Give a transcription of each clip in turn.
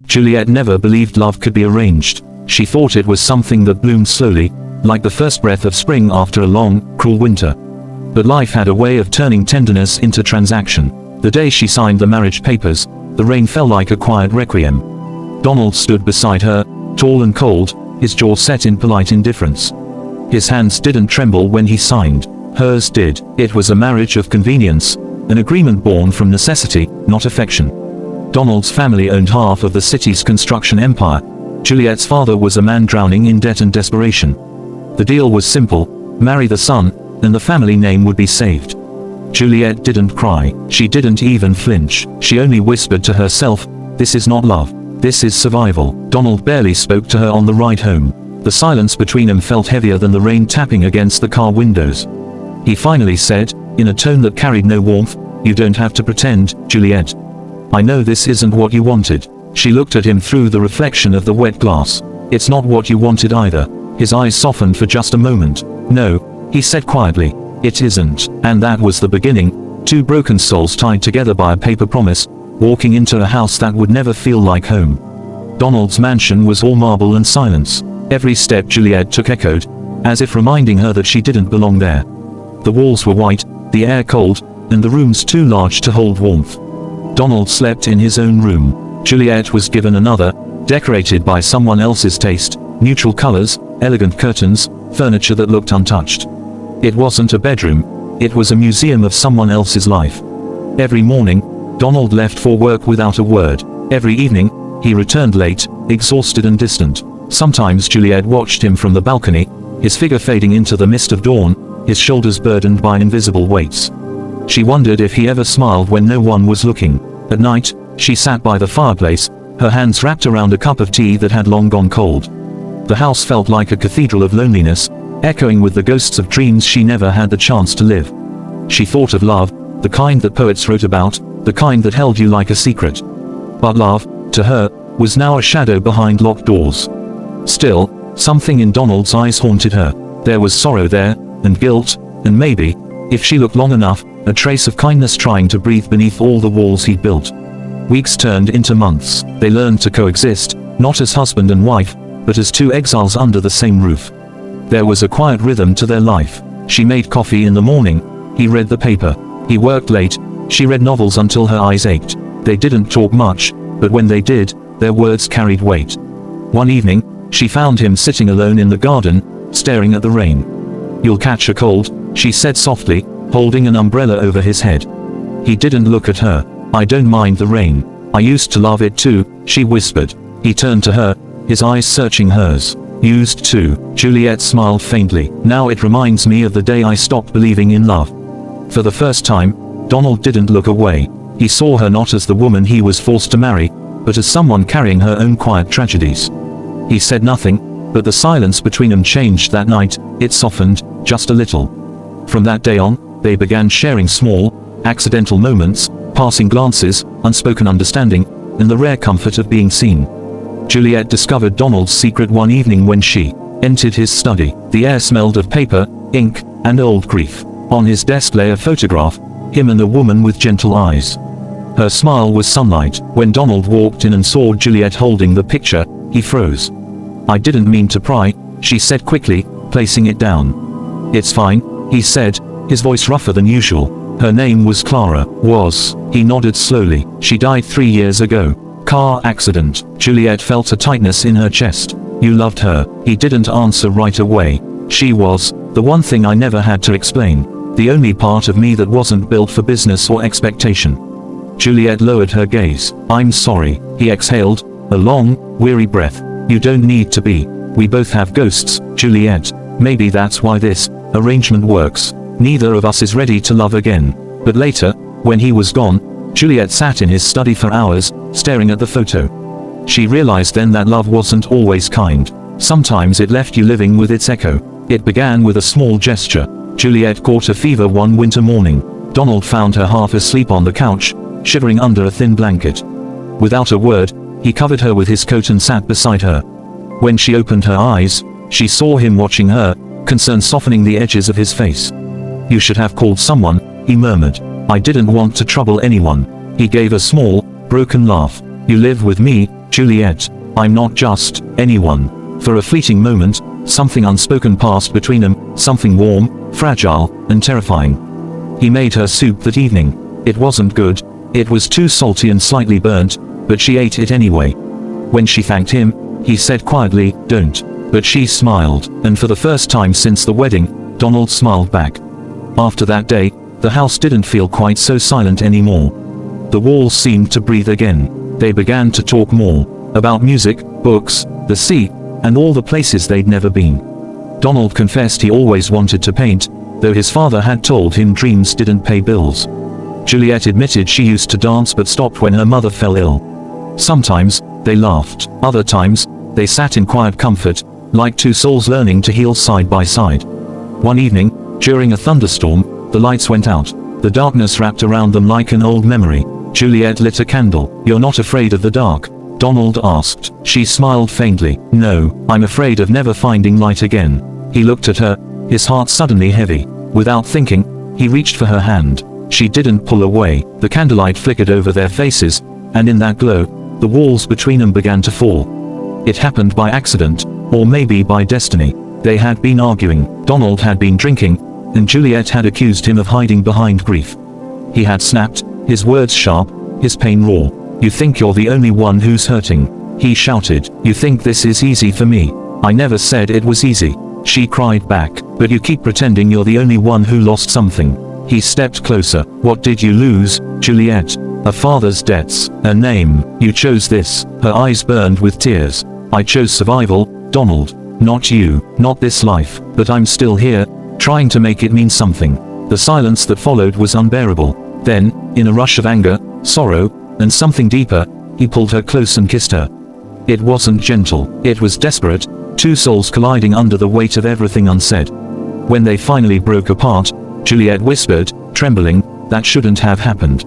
Juliet never believed love could be arranged. She thought it was something that bloomed slowly, like the first breath of spring after a long, cruel winter. But life had a way of turning tenderness into transaction. The day she signed the marriage papers, the rain fell like a quiet requiem. Donald stood beside her, tall and cold, his jaw set in polite indifference. His hands didn't tremble when he signed. Hers did. It was a marriage of convenience, an agreement born from necessity, not affection. Donald's family owned half of the city's construction empire. Juliet's father was a man drowning in debt and desperation. The deal was simple: marry the son, and the family name would be saved. Juliet didn't cry. She didn't even flinch. She only whispered to herself, "This is not love. This is survival." Donald barely spoke to her on the ride home. The silence between them felt heavier than the rain tapping against the car windows. He finally said, in a tone that carried no warmth, "You don't have to pretend, Juliet. I know this isn't what you wanted." She looked at him through the reflection of the wet glass. "It's not what you wanted either." His eyes softened for just a moment. "No," he said quietly, "it isn't." And that was the beginning. Two broken souls tied together by a paper promise, walking into a house that would never feel like home. Donald's mansion was all marble and silence. Every step Juliet took echoed, as if reminding her that she didn't belong there. The walls were white, the air cold, and the rooms too large to hold warmth. Donald slept in his own room. Juliet was given another, decorated by someone else's taste, neutral colors, elegant curtains, furniture that looked untouched. It wasn't a bedroom, it was a museum of someone else's life. Every morning, Donald left for work without a word. Every evening, he returned late, exhausted and distant. Sometimes Juliet watched him from the balcony, his figure fading into the mist of dawn, his shoulders burdened by invisible weights. She wondered if he ever smiled when no one was looking. At night, she sat by the fireplace, her hands wrapped around a cup of tea that had long gone cold. The house felt like a cathedral of loneliness, echoing with the ghosts of dreams she never had the chance to live. She thought of love, the kind that poets wrote about, the kind that held you like a secret. But love, to her, was now a shadow behind locked doors. Still, something in Donald's eyes haunted her. There was sorrow there, and guilt, and maybe, if she looked long enough, a trace of kindness trying to breathe beneath all the walls he'd built. Weeks turned into months. They learned to coexist, not as husband and wife, but as two exiles under the same roof. There was a quiet rhythm to their life. She made coffee in the morning, he read the paper. He worked late, she read novels until her eyes ached. They didn't talk much, but when they did, their words carried weight. One evening, she found him sitting alone in the garden, staring at the rain. "You'll catch a cold," she said softly, holding an umbrella over his head. He didn't look at her. "I don't mind the rain. I used to love it too," she whispered. He turned to her, his eyes searching hers. "Used to?" Juliet smiled faintly. "Now it reminds me of the day I stopped believing in love." For the first time, Donald didn't look away. He saw her not as the woman he was forced to marry, but as someone carrying her own quiet tragedies. He said nothing, but the silence between them changed that night. It softened, just a little. From that day on, they began sharing small, accidental moments, passing glances, unspoken understanding, and the rare comfort of being seen. Juliet discovered Donald's secret one evening when she entered his study. The air smelled of paper, ink, and old grief. On his desk lay a photograph, him and a woman with gentle eyes. Her smile was sunlight. When Donald walked in and saw Juliet holding the picture, he froze. "I didn't mean to pry," she said quickly, placing it down. "It's fine," he said, his voice rougher than usual. "Her name was Clara." Was. He nodded slowly. "She died 3 years ago. Car accident." Juliet felt a tightness in her chest. "You loved her." He didn't answer right away. "She was the one thing I never had to explain. The only part of me that wasn't built for business or expectation." Juliet lowered her gaze. "I'm sorry," he exhaled, a long, weary breath. "You don't need to be. We both have ghosts, Juliet. Maybe that's why this arrangement works. Neither of us is ready to love again." But later, when he was gone, Juliet sat in his study for hours, staring at the photo. She realized then that love wasn't always kind. Sometimes it left you living with its echo. It began with a small gesture. Juliet caught a fever one winter morning. Donald found her half asleep on the couch, shivering under a thin blanket. Without a word, he covered her with his coat and sat beside her. When she opened her eyes, she saw him watching her, concern softening the edges of his face. "You should have called someone," he murmured. "I didn't want to trouble anyone." He gave a small, broken laugh. "You live with me, Juliet, I'm not just anyone. For a fleeting moment, something unspoken passed between them, something warm, fragile, and terrifying. He made her soup that evening. It wasn't good. It was too salty and slightly burnt, but she ate it anyway. When she thanked him, he said quietly, "Don't." But she smiled, and for the first time since the wedding, Donald smiled back. After that day, the house didn't feel quite so silent anymore. The walls seemed to breathe again. They began to talk more about music, books, the sea, and all the places they'd never been. Donald confessed he always wanted to paint, though his father had told him dreams didn't pay bills. Juliet admitted she used to dance but stopped when her mother fell ill. Sometimes, they laughed. Other times, they sat in quiet comfort, like two souls learning to heal side by side. One evening, during a thunderstorm, the lights went out. The darkness wrapped around them like an old memory. Juliet lit a candle. "You're not afraid of the dark?" Donald asked. She smiled faintly. "No, I'm afraid of never finding light again." He looked at her, his heart suddenly heavy. Without thinking, he reached for her hand. She didn't pull away. The candlelight flickered over their faces, and in that glow, the walls between them began to fall. It happened by accident, or maybe by destiny. They had been arguing. Donald had been drinking, and Juliet had accused him of hiding behind grief. He had snapped, his words sharp, his pain raw. "You think you're the only one who's hurting," he shouted. "You think this is easy for me. I never said it was easy," she cried back. "But you keep pretending you're the only one who lost something." He stepped closer. "What did you lose, Juliet?" "A father's debts, a name. You chose this." Her eyes burned with tears. "I chose survival, Donald. Not you, not this life. But I'm still here, trying to make it mean something." The silence that followed was unbearable. Then, in a rush of anger, sorrow, and something deeper, he pulled her close and kissed her. It wasn't gentle. It was desperate, two souls colliding under the weight of everything unsaid. When they finally broke apart, Juliet whispered, trembling, "That shouldn't have happened."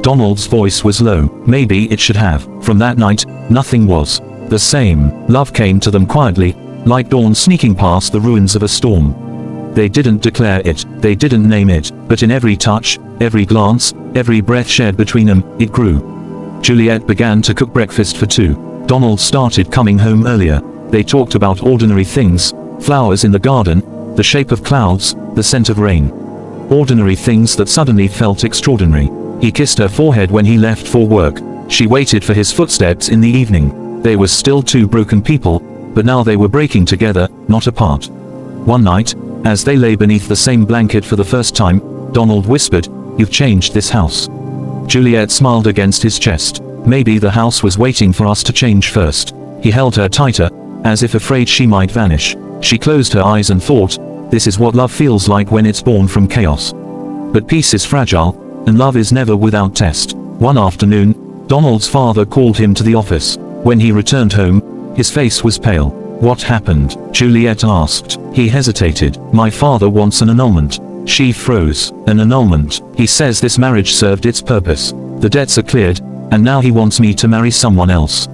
Donald's voice was low. "Maybe it should have." From that night, nothing was the same. Love came to them quietly, like dawn sneaking past the ruins of a storm. They didn't declare it, they didn't name it, but in every touch, every glance, every breath shared between them, it grew. Juliet began to cook breakfast for two. Donald started coming home earlier. They talked about ordinary things, flowers in the garden, the shape of clouds, the scent of rain. Ordinary things that suddenly felt extraordinary. He kissed her forehead when he left for work. She waited for his footsteps in the evening. They were still two broken people, but now they were breaking together, not apart. One night, as they lay beneath the same blanket for the first time, Donald whispered, "You've changed this house." Juliet smiled against his chest. "Maybe the house was waiting for us to change first." He held her tighter, as if afraid she might vanish. She closed her eyes and thought, "This is what love feels like when it's born from chaos." But peace is fragile, and love is never without test. One afternoon, Donald's father called him to the office. When he returned home, his face was pale. "What happened?" Juliet asked. He hesitated. "My father wants an annulment." She froze. "An annulment?" "He says this marriage served its purpose. The debts are cleared, and now he wants me to marry someone else.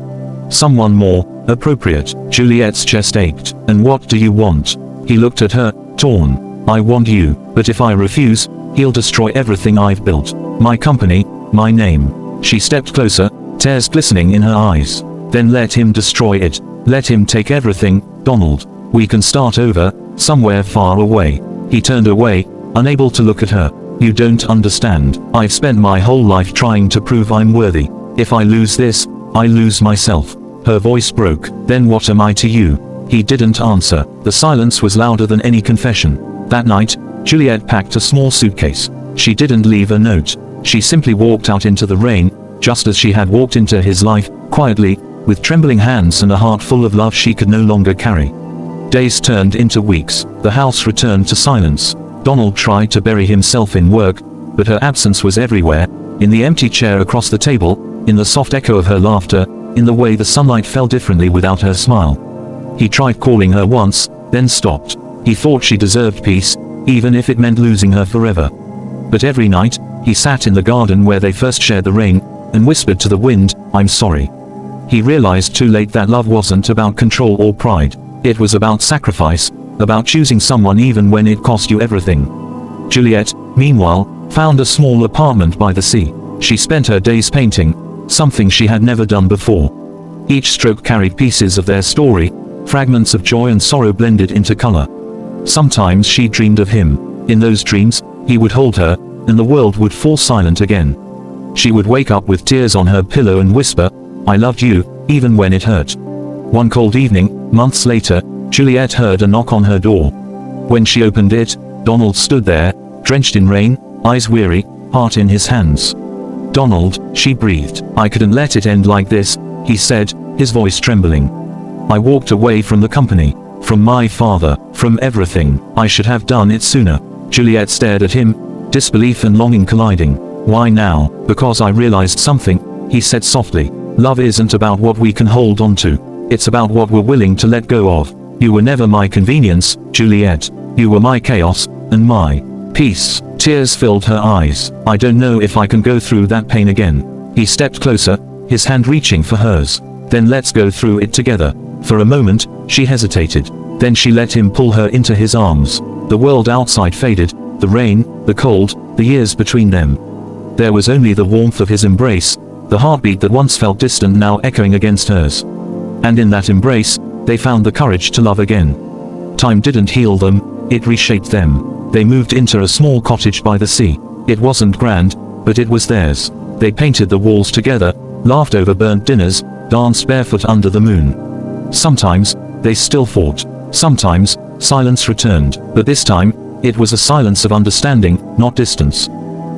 Someone more appropriate." Juliet's chest ached. "And what do you want?" He looked at her, torn. "I want you, but if I refuse, he'll destroy everything I've built. My company, my name." She stepped closer, tears glistening in her eyes. "Then let him destroy it. Let him take everything, Donald. We can start over, somewhere far away." He turned away, unable to look at her. "You don't understand. I've spent my whole life trying to prove I'm worthy. If I lose this, I lose myself." Her voice broke. "Then what am I to you?" He didn't answer. The silence was louder than any confession. That night, Juliet packed a small suitcase. She didn't leave a note. She simply walked out into the rain, just as she had walked into his life, quietly, with trembling hands and a heart full of love she could no longer carry. Days turned into weeks. The house returned to silence. Donald tried to bury himself in work, but her absence was everywhere, in the empty chair across the table, in the soft echo of her laughter, in the way the sunlight fell differently without her smile. He tried calling her once, then stopped. He thought she deserved peace, even if it meant losing her forever. But every night, he sat in the garden where they first shared the rain, and whispered to the wind, "I'm sorry." He realized too late that love wasn't about control or pride. It was about sacrifice, about choosing someone even when it cost you everything. Juliet, meanwhile, found a small apartment by the sea. She spent her days painting, something she had never done before. Each stroke carried pieces of their story, fragments of joy and sorrow blended into color. Sometimes she dreamed of him. In those dreams, he would hold her, and the world would fall silent again. She would wake up with tears on her pillow and whisper, "I loved you, even when it hurt." One cold evening, months later, Juliet heard a knock on her door. When she opened it, Donald stood there, drenched in rain, eyes weary, heart in his hands. "Donald," she breathed. "I couldn't let it end like this," he said, his voice trembling. "I walked away from the company, from my father, from everything. I should have done it sooner." Juliet stared at him, disbelief and longing colliding. "Why now?" "Because I realized something," he said softly. "Love isn't about what we can hold on to. It's about what we're willing to let go of. You were never my convenience, Juliet. You were my chaos, and my peace." Tears filled her eyes. "I don't know if I can go through that pain again." He stepped closer, his hand reaching for hers. "Then let's go through it together." For a moment, she hesitated. Then she let him pull her into his arms. The world outside faded, the rain, the cold, the years between them. There was only the warmth of his embrace, the heartbeat that once felt distant now echoing against hers. And in that embrace, they found the courage to love again. Time didn't heal them, it reshaped them. They moved into a small cottage by the sea. It wasn't grand, but it was theirs. They painted the walls together, laughed over burnt dinners, danced barefoot under the moon. Sometimes, they still fought. Sometimes, silence returned. But this time, it was a silence of understanding, not distance.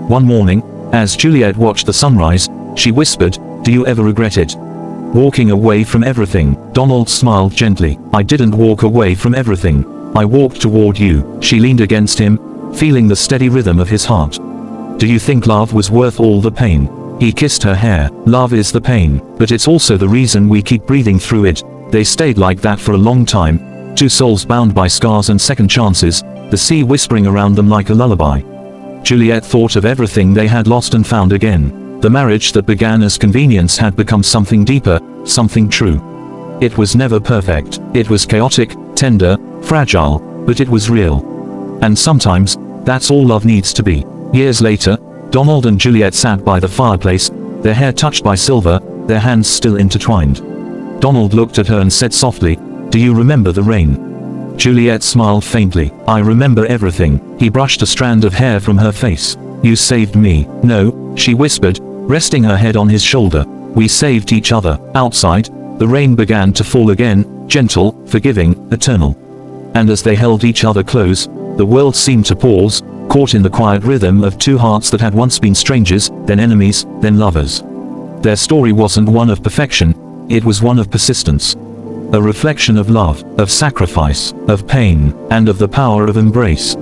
One morning, as Juliet watched the sunrise, she whispered, "Do you ever regret it? Walking away from everything?" Donald smiled gently. "I didn't walk away from everything. I walked toward you." She leaned against him, feeling the steady rhythm of his heart. "Do you think love was worth all the pain?" He kissed her hair. "Love is the pain, but it's also the reason we keep breathing through it." They stayed like that for a long time, two souls bound by scars and second chances, the sea whispering around them like a lullaby. Juliet thought of everything they had lost and found again. The marriage that began as convenience had become something deeper, something true. It was never perfect. It was chaotic, tender, fragile, but it was real. And sometimes, that's all love needs to be. Years later, Donald and Juliet sat by the fireplace, their hair touched by silver, their hands still intertwined. Donald looked at her and said softly, "Do you remember the rain?" Juliet smiled faintly. "I remember everything." He brushed a strand of hair from her face. "You saved me." "No," she whispered, resting her head on his shoulder. "We saved each other." Outside, the rain began to fall again, gentle, forgiving, eternal. And as they held each other close, the world seemed to pause, caught in the quiet rhythm of two hearts that had once been strangers, then enemies, then lovers. Their story wasn't one of perfection, it was one of persistence. A reflection of love, of sacrifice, of pain, and of the power of embrace.